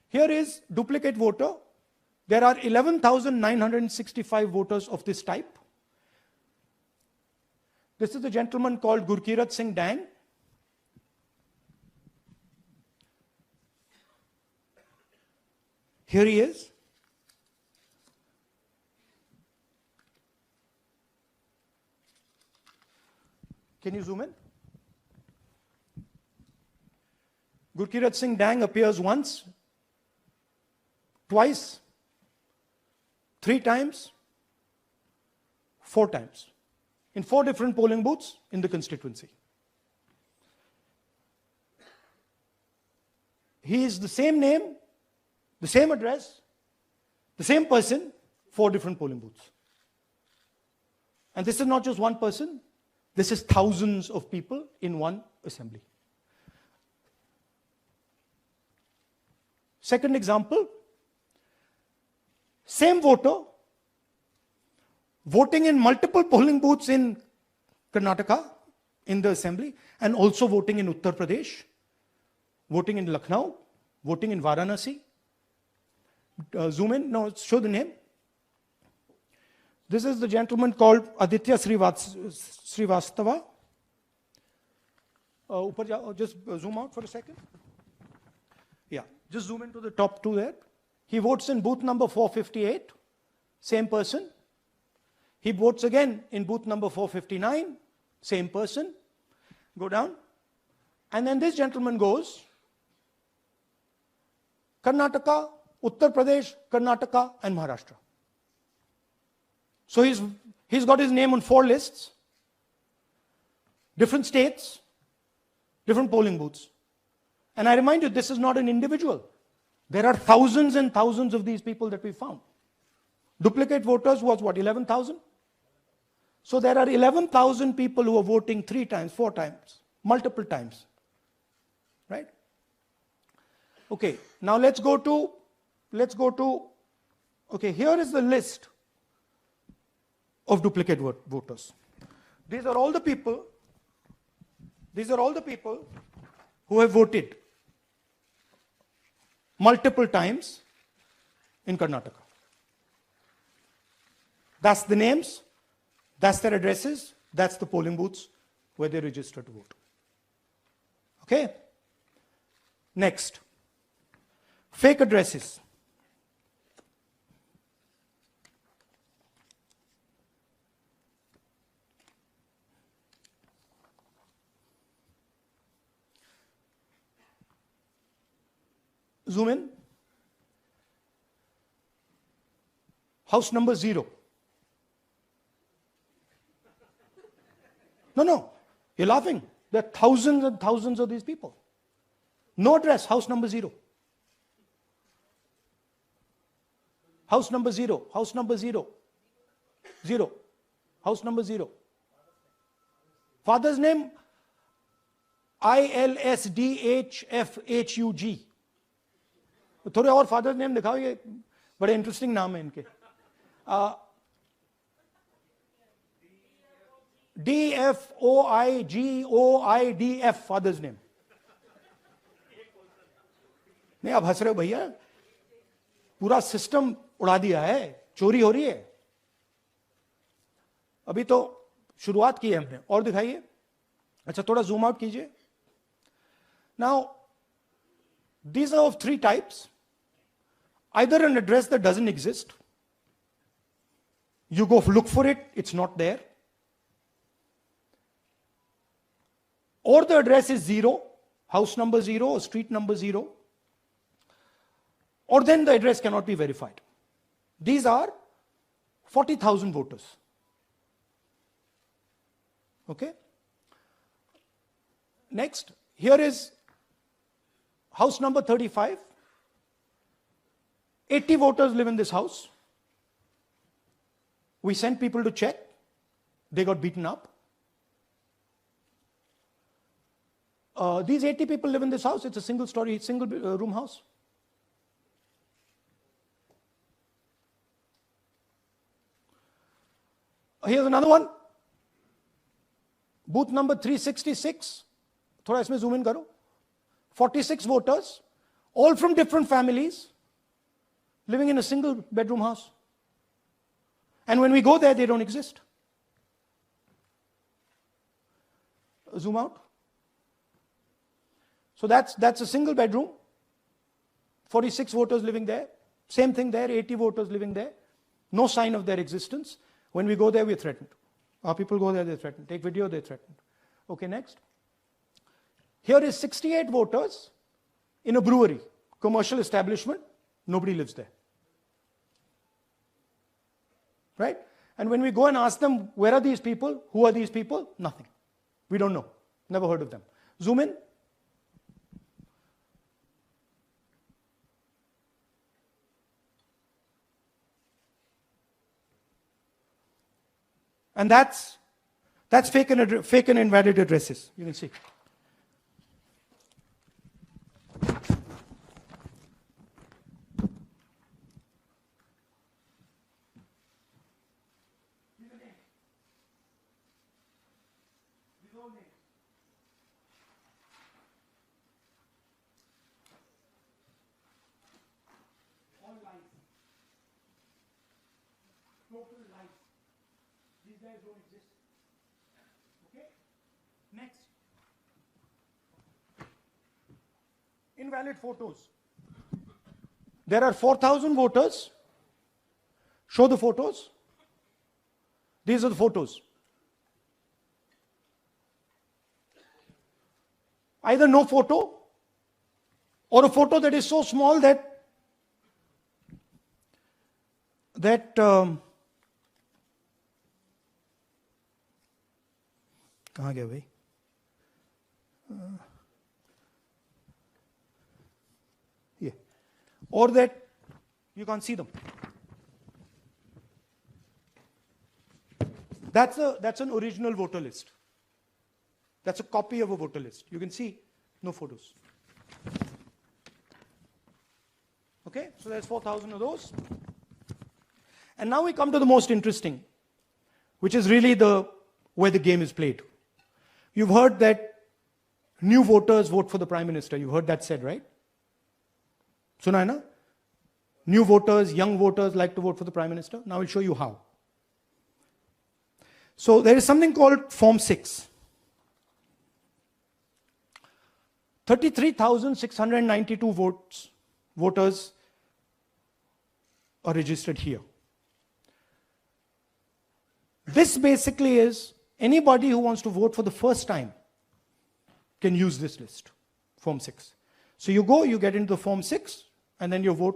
Here is duplicate voter. There are 11,965 voters of this type. This is a gentleman called Gurkirat Singh Dang. Here he is. Can you zoom in? Gurkirat Singh Dang appears once, twice, 3 times, 4 times, in 4 different polling booths in the constituency. He is the same name, the same address, the same person, 4 different polling booths. And this is not just one person, this is thousands of people in one assembly. Second example, same voter voting in multiple polling booths in Karnataka in the assembly, and also voting in Uttar Pradesh, voting in Lucknow, voting in Varanasi. Zoom in, no, show the name. This is the gentleman called Aditya Srivastava. Just zoom out for a second. Yeah, just zoom into the top 2 there. He votes in booth number 458, same person. He votes again in booth number 459, same person. Go down. And then this gentleman goes, Karnataka, Uttar Pradesh, Karnataka, and Maharashtra. So he's got his name on 4 lists, different states, different polling booths. And I remind you, this is not an individual. There are thousands and thousands of these people that we found. Duplicate voters was what, 11,000? So there are 11,000 people who are voting 3 times, 4 times, multiple times. Right? Okay, now let's go to, okay, here is the list of duplicate voters. These are all the people who have voted multiple times in Karnataka. That's the names, that's their addresses, that's the polling booths where they register to vote. Okay? Next, fake addresses. Zoom in. House number 0. No, you're laughing. There are thousands and thousands of these people. No address, house number 0. House number 0, house number 0. 0. House number 0. Father's name, ILSDHFHUG. थोड़े और father name दिखाओ, ये बड़े interesting नाम है इनके. DFOIGOIDF father's name. नहीं, आप हंस रहे हो भैया, पूरा सिस्टम उड़ा दिया है, चोरी हो रही है. अभी तो शुरुआत की है हमने, और दिखाइए. अच्छा, थोड़ा जूम आउट कीजिए. Now these are of 3 types. Either an address that doesn't exist, you go look for it, it's not there. Or the address is 0, house number 0 or street number 0. Or then the address cannot be verified. These are 40,000 voters. Okay? Next, here is house number 35. 80 voters live in this house. We sent people to check. They got beaten up. These 80 people live in this house. It's a single story, single room house. Here's another one. Booth number 366. थोड़ा इसमें zoom in करो. 46 voters. all from different families, living in a single bedroom house. And when we go there, they don't exist. Zoom out. So that's a single bedroom, 46 voters living there. Same thing there, 80 voters living there. No sign of their existence. When we go there, we're threatened. Our people go there, they're threatened. Take video, they're threatened. Okay, next. Here is 68 voters in a brewery, commercial establishment. Nobody lives there. Right? And when we go and ask them, where are these people? Who are these people? Nothing. We don't know. Never heard of them. Zoom in. And that's fake and invalid addresses. You can see. All lies. Total lies. These guys don't exist. Okay? Next. Invalid photos. There are 4,000 voters. Show the photos. These are the photos. Either no photo or a photo that is so small that कहाँ गया भाई? Yeah. Or that you can't see them. That's an original voter list. That's a copy of a voter list. You can see no photos. Okay, so there's 4,000 of those. And now we come to the most interesting, which is really where the game is played. You've heard that new voters vote for the Prime Minister. You've heard that said, right? Suna hai na? New voters, young voters like to vote for the Prime Minister. Now I'll show you how. So there is something called Form 6. 33,692 voters are registered here. This basically is anybody who wants to vote for the first time can use this list, Form 6. So you go, you get into the Form 6, and then your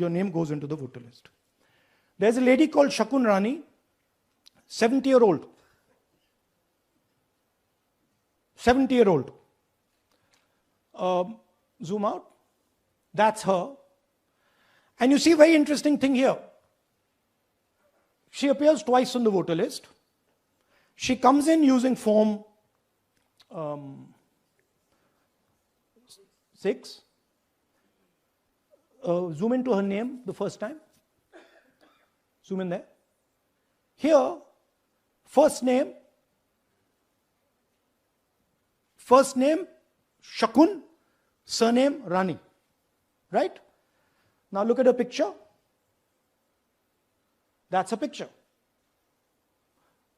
name goes into the voter list. There's a lady called Shakun Rani, 70-year-old. 70-year-old. Zoom out. That's her. And you see a very interesting thing here. She appears twice on the voter list. She comes in using Form 6. Zoom into her name the first time. Zoom in there. Here, first name Shakun, surname Rani. Right? Now look at her picture. That's a picture.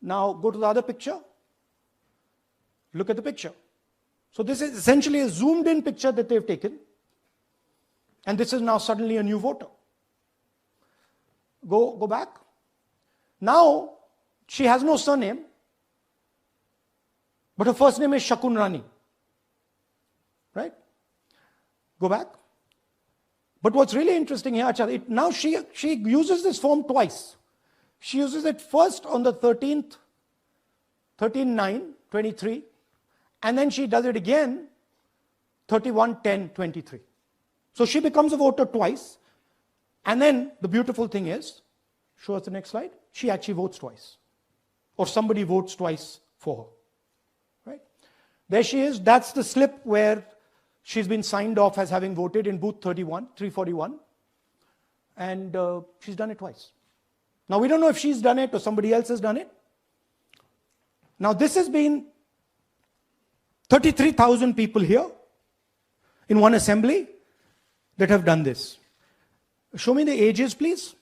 Now go to the other picture. Look at the picture. So this is essentially a zoomed in picture that they've taken. And this is now suddenly a new voter. Go back. Now she has no surname, but her first name is Shakun Rani. Right? Go back. But what's really interesting here, now she uses this form twice. She uses it first on the 13th, 13/9/23, and then she does it again 31/10/23. So she becomes a voter twice, and then the beautiful thing is, show us the next slide, she actually votes twice. Or somebody votes twice for her. Right? There she is, that's the slip where she's been signed off as having voted in booth 341, and she's done it twice. Now we don't know if she's done it or somebody else has done it. Now this has been 33,000 people here in one assembly. that have done this. Show me the ages, please.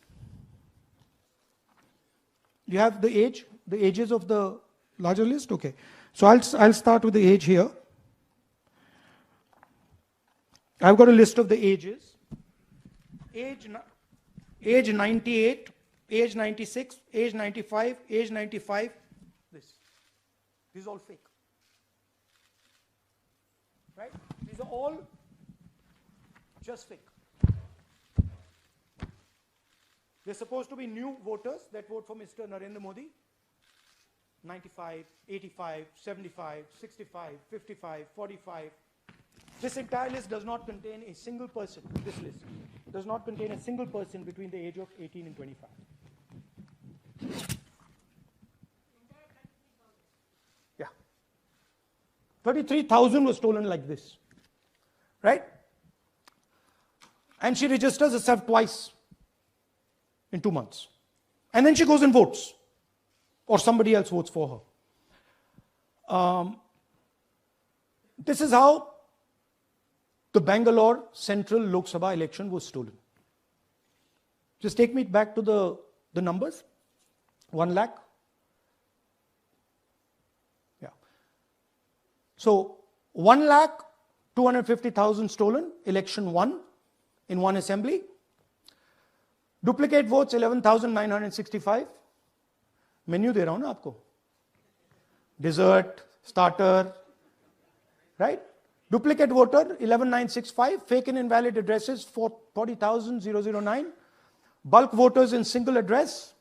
You have the ages of the larger list? Okay. So I'll start with the age here. I've got a list of the ages. Age 98, age 96, age 95, age 95. This is all fake. Right? These are all just fake. They're supposed to be new voters that vote for Mr. Narendra Modi. 95, 85, 75, 65, 55, 45. This entire list does not contain a single person. This list does not contain a single person between the age of 18 and 25. Yeah. 33,000 was stolen like this. Right? And she registers herself twice in 2 months. And then she goes and votes. Or somebody else votes for her. This is how the Bangalore Central Lok Sabha election was stolen. Just take me back to the numbers. 1 lakh. Yeah. So 1,250,000 stolen, election won in one assembly. Duplicate votes 11,965. Menu दे रहा हूं ना आपको. Dessert, starter, right? Duplicate voter 11,965. Fake and invalid addresses 40,009. Bulk voters in single address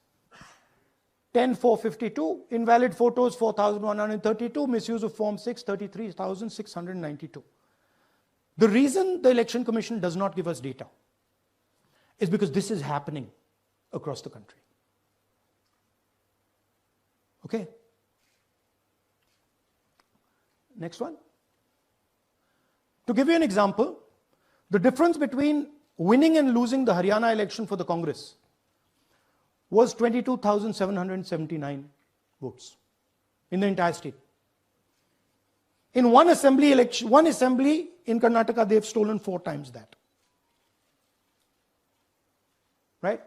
10,452. Invalid photos 4,132. Misuse of Form 6 33,692. The reason the Election Commission does not give us data is because this is happening across the country. Okay. Next one. To give you an example, the difference between winning and losing the Haryana election for the Congress was 22,779 votes in the entire state. In one assembly election, one assembly in Karnataka, they've stolen 4 times that. Right?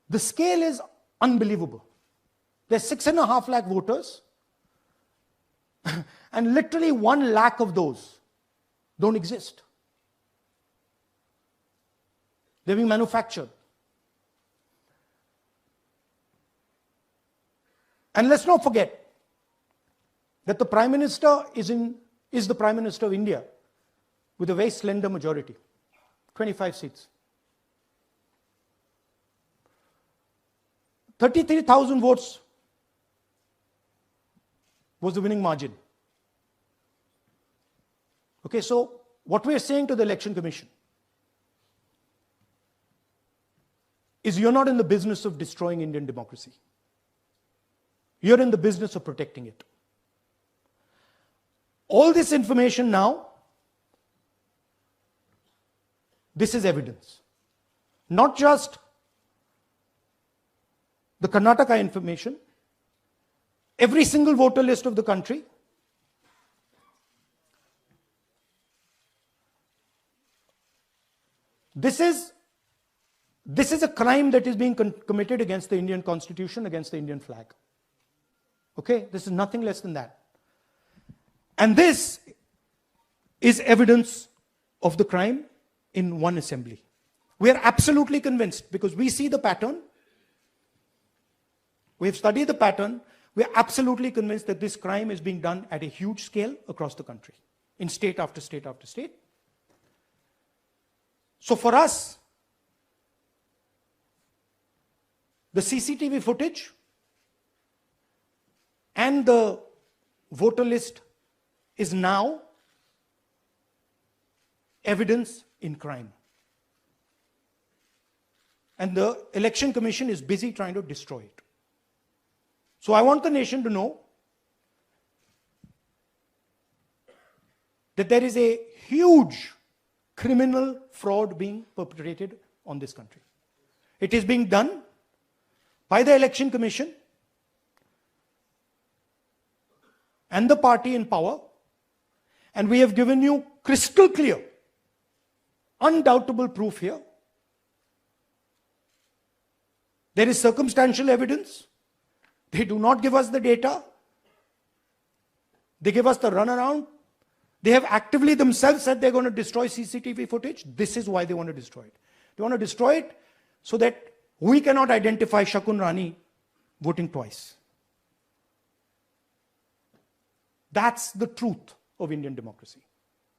The scale is unbelievable. There's 6.5 lakh voters, and literally 1 lakh of those don't exist. They're being manufactured. And let's not forget that the Prime Minister is the Prime Minister of India with a very slender majority, 25 seats. 33,000 votes was the winning margin. Okay, so what we are saying to the Election Commission is you're not in the business of destroying Indian democracy. You're in the business of protecting it. All this information now, this is evidence. Not just the Karnataka information, every single voter list of the country. This is a crime that is being committed against the Indian Constitution, against the Indian flag. Okay, this is nothing less than that. And this is evidence of the crime in one assembly. We are absolutely convinced because we see the pattern. We have studied the pattern. We are absolutely convinced that this crime is being done at a huge scale across the country, in state after state after state. So for us, the CCTV footage and the voter list is now evidence in crime. And the Election Commission is busy trying to destroy it. So I want the nation to know that there is a huge criminal fraud being perpetrated on this country. It is being done by the Election Commission and the party in power, and we have given you crystal clear, undoubtable proof here. There is circumstantial evidence. They do not give us the data. They give us the runaround. They have actively themselves said they're going to destroy CCTV footage. This is why they want to destroy it. They want to destroy it so that we cannot identify Shakun Rani voting twice. That's the truth of Indian democracy.